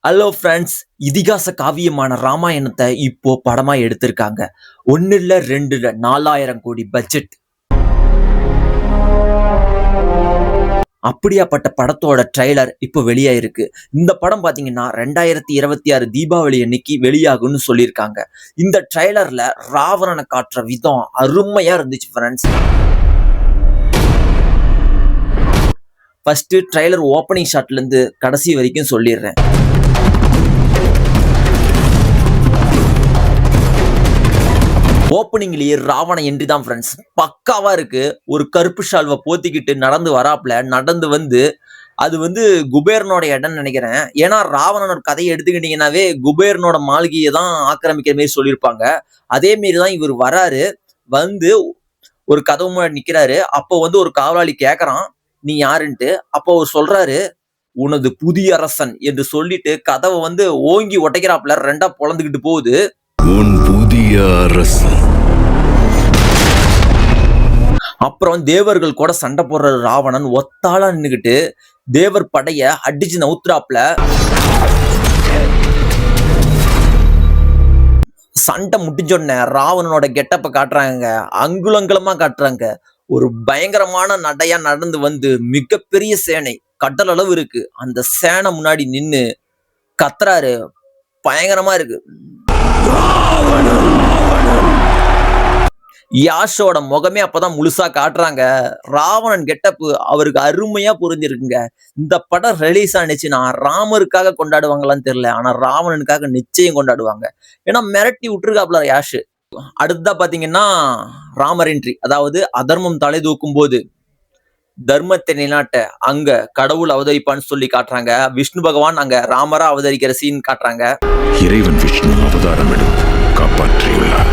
Hello friends, இதிகாச காவியமான ராமாயணத்தை இப்போ படமா எடுத்திருக்காங்க. 1 இல்ல 2 இல்ல 4000 கோடி பட்ஜெட். அப்படியாப்பட்ட படத்தோட ட்ரைலர் இப்போ வெளியாயிருக்கு. இந்த படம் பாத்தீங்கன்னா 2026 தீபாவளி அன்னைக்கு வெளியாகும்னு சொல்லியிருக்காங்க. இந்த ட்ரைலர்ல ராவணனை காட்டுற விதம் அருமையா இருந்துச்சு ஃப்ரெண்ட்ஸ். ஃபர்ஸ்ட் ட்ரைலர் ஓப்பனிங் ஷாட்ல இருந்து கடைசி வரைக்கும் சொல்லிடுறேன். ஓப்பனிங்லயே ராவண என்ட்ரி தான் ஃப்ரெண்ட்ஸ், பக்காவா இருக்கு. ஒரு கருப்பு ஷால்வை போத்திக்கிட்டு நடந்து வராப்ல, நடந்து வந்து அது குபேரனோட இடம்னு நினைக்கிறேன். ஏன்னா ராவணனோட கதையை எடுத்துக்கிட்டீங்கன்னாவே குபேரனோட மாளிகையை தான் ஆக்கிரமிக்கிற மாதிரி சொல்லியிருப்பாங்க. அதே மாரிதான் இவர் வராரு, வந்து ஒரு கதவு முன்னாடி நிக்கிறாரு. அப்போ ஒரு காவலாளி கேக்குறான், நீ யாருன்ட்டு. அப்போ அவர் சொல்றாரு, உனது புதிய அரசன் என்று சொல்லிட்டு கதவை ஓங்கி உடைக்கிறாப்ல, ரெண்டா பொழந்துகிட்டு போகுது. உன் புதிய அரசன். அப்புறம் தேவர்கள் கூட சண்டை போடுற ராவணன் ஒத்தாளா நின்னுகிட்டு தேவர் படைய அடிச்சு நவுத்துறாப்ல. சண்டை முடிஞ்சோடனே ராவணனோட கெட்டப்ப காட்டுறாங்க, அங்குலங்கலமா காட்டுறாங்க. ஒரு பயங்கரமான நடையா நடந்து வந்து மிகப்பெரிய சேனை, கடல் அளவு இருக்கு, அந்த சேனை முன்னாடி நின்னு கத்துறாரு. பயங்கரமா இருக்கு. யாஷோட முகமே அப்பதான் முழுசா காட்டுறாங்க. ராவணன் கெட்டப்பு அவருக்கு அருமையா புரிஞ்சிருக்குங்க. இந்த படம் ரிலீஸ் ஆனிச்சுன்னா ராமருக்காக கொண்டாடுவாங்களான்னு தெரியல, ஆனா ராவணனுக்காக நிச்சயம் கொண்டாடுவாங்க. ஏன்னா மிரட்டி விட்டுருக்காப்ல யாஷ். அடுத்ததா பாத்தீங்கன்னா ராமர் என்ட்ரி, அதாவது அதர்மம் தலை தூக்கும் போது தர்மத்தை நிலைநாட்ட அங்க கடவுள் அவதரிப்பான்னு சொல்லி காட்டுறாங்க. விஷ்ணு பகவான் அங்க ராமரா அவதரிக்கிற சீன் காட்டுறாங்க. இறைவன் விஷ்ணு அவதாரம் எடுத்து காப்பாற்றியுள்ளார்.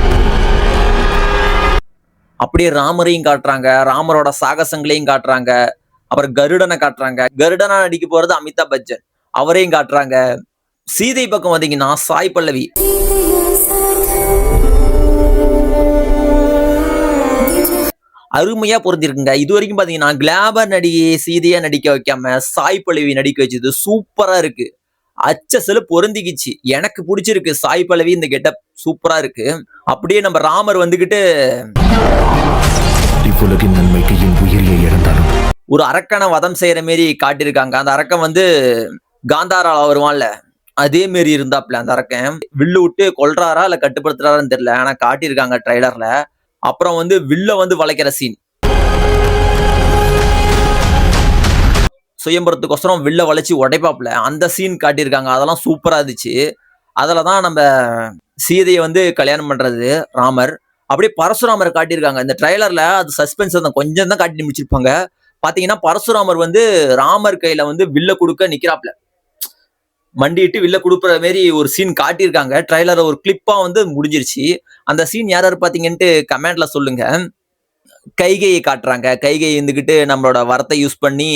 அப்படியே ராமரையும் காட்டுறாங்க, ராமரோட சாகசங்களையும் காட்டுறாங்க. அப்புறம் கருடனை காட்டுறாங்க. கருடனா நடிக்க போறது அமிதாப் பச்சன், அவரையும் காட்டுறாங்க. சீதை பக்கம் வந்தீங்கன்னா சாய் பல்லவி. அருமையா புரிஞ்சிருக்குங்க. இது வரைக்கும் பாத்தீங்கன்னா கிளாமர் நடிகையை சீதையா நடிக்க வைக்காம சாய் பல்லவி நடிக்க வச்சது சூப்பரா இருக்கு. அச்சசல பொருந்திக்கிச்சு, எனக்கு பிடிச்சிருக்கு. சாய் பல்லவி இந்த கெட்டப் சூப்பரா இருக்கு. அப்படியே நம்ம ராமர் வந்துகிட்டு இவ்வுலகின் நன்மைக்கு என் உயிரியை இழந்தாலும் ஒரு அரக்கனை வதம் செய்யற மாரி காட்டியிருக்காங்க. அந்த அரக்கன் காந்தாரால வருவான்ல, அதே மாரி இருந்தாப்ல. அந்த அரக்கன் வில்லு விட்டு கொல்றாரா இல்ல கட்டுப்படுத்துறாரான்னு தெரியல, ஆனா காட்டியிருக்காங்க ட்ரைலர்ல. அப்புறம் வில்ல வளைக்கிற சீன், சுயம்பரத்துக்கோசரம் வில்ல வளைச்சு உடைப்பாப்ல, அந்த சீன் காட்டியிருக்காங்க. அதெல்லாம் சூப்பரா இருந்துச்சு. அதுலதான் நம்ம சீதையை கல்யாணம் பண்றது ராமர். அப்படியே பரசுராமரை காட்டியிருக்காங்க இந்த ட்ரைலர்ல. அது சஸ்பென்ஸ் தான், கொஞ்சம் தான் காட்டி முடிச்சிருப்பாங்க. பாத்தீங்கன்னா பரசுராமர் ராமர் கையில வில்ல கொடுக்க நிக்கிறாப்ல, மண்டிட்டு வில்ல கொடுக்குற மாரி ஒரு சீன் காட்டியிருக்காங்க. ட்ரைலர் ஒரு கிளிப்பா முடிஞ்சிருச்சு. அந்த சீன் யாராரு பாத்தீங்கன்ட்டு கமெண்ட்ல சொல்லுங்க. கைகையை காட்டுறாங்க. கைகை நம்மளோட வரத்தை யூஸ் பண்ணி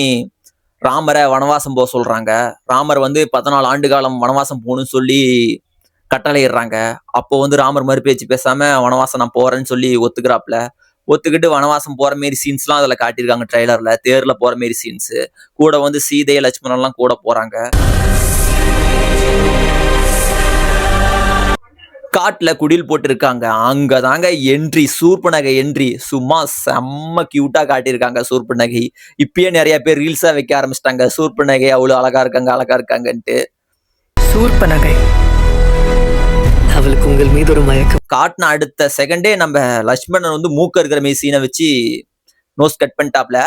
ராமரை வனவாசம் போக சொல்றாங்க. ராமர் 14 ஆண்டு காலம் வனவாசம் போகணும்னு சொல்லி கட்டளையிடுறாங்க. அப்போ ராமர் மறு பேச்சு பேசாம வனவாசம் நான் போறேன்னு சொல்லி ஒத்துக்கிறாப்ல. ஒத்துக்கிட்டு வனவாசம் போற மாரி சீன்ஸ் எல்லாம் அதுல காட்டியிருக்காங்க ட்ரைலர்ல. தேர்ல போற மாரி சீன்ஸ் கூட சீதை லட்சுமணன் எல்லாம் கூட போறாங்க. காட்டுல குடில் போட்டு இருக்காங்க. அங்கதாங்க என்ட்ரி, சூர்பனகை என்ட்ரி. சும்மா செம்ம கியூட்டா காட்டியிருக்காங்க சூர்பனகை. இப்பயே நிறைய பேர் ரீல்ஸா வைக்க ஆரம்பிச்சிட்டாங்க, சூர்பனகை அவ்வளவு அழகா இருக்காங்க அழகா இருக்காங்கன்ட்டு. சூர்பனகை, அவளுக்கு உங்கள் மீது ஒரு மயக்கம். காட்டின அடுத்த செகண்டே நம்ம லட்சுமணன் மூக்க இருக்கிற மாரி சீனை வச்சு நோஸ் கட் பண்ணிட்டாப்ல.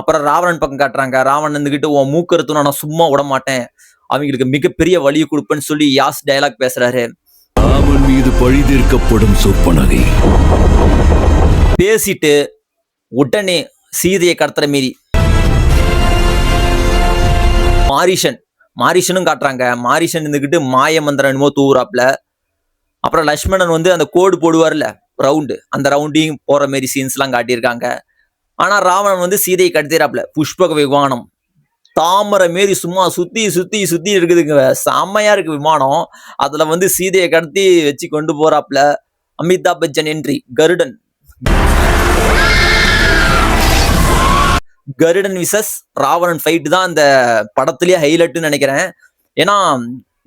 அப்புறம் ராவணன் பக்கம் காட்டுறாங்க. ராவணன் உன் மூக்க எடுத்து நான் சும்மா விட மாட்டேன், அவங்களுக்கு மிகப்பெரிய வழியை கொடுப்பேன்னு சொல்லி யாஸ் டயலாக் பேசுறாரு. ராமன் மீது பழி தீர்க்கப்படும் சூர்பனகை பேசிட்டு உடனே சீதையை கடத்துற மாரி மாரிஷனும் காட்டுறாங்க. மாரிஷன் மாய மந்திரம் என்னமோ தூவுறாப்ல. அப்புறம் லட்சுமணன் அந்த கோடு போடுவார்ல ரவுண்டு, அந்த ரவுண்டையும் போற மாரி சீன்ஸ் எல்லாம் காட்டியிருக்காங்க. ஆனா ராவணன் சீதையை கடத்திறாப்ல. புஷ்பக விமானம் தாமரை மாரி சும்மா சுத்தி சுத்தி சுத்தி இருக்குதுங்க, செம்மையா இருக்கு விமானம். அதுல சீதையை கடத்தி வச்சு கொண்டு போறாப்ல. அமிதாப் பச்சன் என்ட்ரி. கருடன் கருடன் விசஸ் ராவணன் ஃபைட் தான் அந்த படத்திலேயே ஹைலைட்னு நினைக்கிறேன். ஏன்னா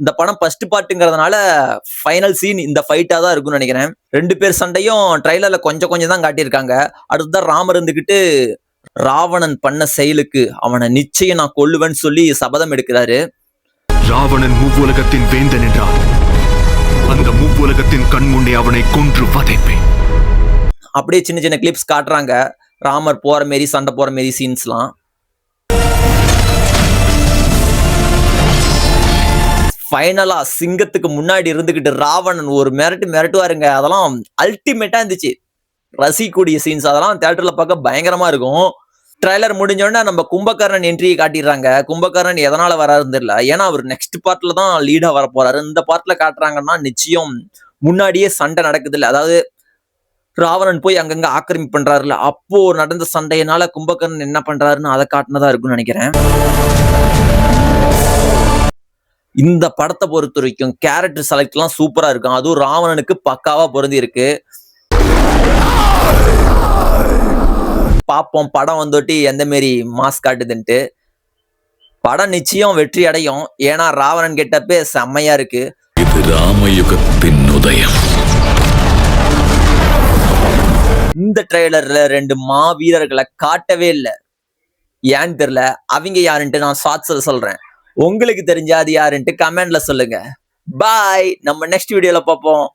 இந்த படம் ஃபர்ஸ்ட் பார்ட்டுங்கிறதுனால ஃபைனல் சீன் இந்த ஃபைட்டா தான் இருக்கும்னு நினைக்கிறேன். 2 பேர் சண்டையும் ட்ரைலர்ல கொஞ்சம் தான் காட்டியிருக்காங்க. அடுத்ததான் ராமர் இருந்துகிட்டு ராவணன் பண்ண செயலுக்கு அவனை நிச்சயம் நான் கொல்லுவேன்னு சொல்லி சபதம் எடுக்கிறாரு. ராவணன் மூவுலகத்தின் வேந்தன் என்றால் அந்த மூவுலகத்தின் கண் முன்னே அவனை கொன்று வதைப்பேன். அப்படியே சின்ன கிளிப்ஸ் காட்டுறாங்க, ராமர் போற மாரி சண்டை போற மாரி சீன்ஸ்லாம். ஃபைனலா சிங்கத்துக்கு முன்னாடி இருந்துகிட்டு ராவணன் ஒரு மிரட்டுவாருங்க. அதெல்லாம் அல்டிமேட்டா இருந்துச்சு. ரசிக்கூடிய சீன்ஸ் அதெல்லாம் தியேட்டர்ல பார்க்க பயங்கரமா இருக்கும். ட்ரைலர் முடிஞ்சோடனே நம்ம கும்பகர்ணன் என்ட்ரியை காட்டிடுறாங்க. கும்பகர்ணன் எதனால வராருன்னு தெரியல. ஏன்னா அவர் நெக்ஸ்ட் பார்ட்ல தான் லீடா வர போறாரு. இந்த பார்ட்ல காட்டுறாங்கன்னா நிச்சயம் முன்னாடியே சண்டை நடக்குது இல்ல, அதாவது ராவணன் போய் அங்கங்க ஆக்கிரமிப்பு பண்றாருல, அப்போ நடந்த சண்டையினால கும்பகர்ணன் என்ன பண்றாருன்னு அதை காட்டினதா இருக்கும்னு நினைக்கிறேன். இந்த படத்தை பொறுத்த வரைக்கும் கேரக்டர் செலக்ட் எல்லாம் சூப்பரா இருக்கும். அதுவும் ராவணனுக்கு பக்காவா பொருந்தி இருக்கு. பாப்போம் படம் வந்துட்டு எந்த மாரி மாஸ் காட்டுதுன்ட்டு. படம் நிச்சயம் வெற்றி அடையும். ஏன்னா ராவணன் கெட்டப்பே செம்மையா இருக்கு. இது ராமயுகத்தின் உதயம். இந்த ட்ரெய்லர்ல 2 மாவீரர்களை காட்டவே இல்லை. ஏன்னு தெரியல. அவங்க யாருன்ட்டு நான் ஷார்ட்ஸ்ல சொல்றேன். உங்களுக்கு தெரிஞ்சா அது யாருன்ட்டு கமெண்ட்ல சொல்லுங்க. பாய். நம்ம நெக்ஸ்ட் வீடியோல பார்ப்போம்.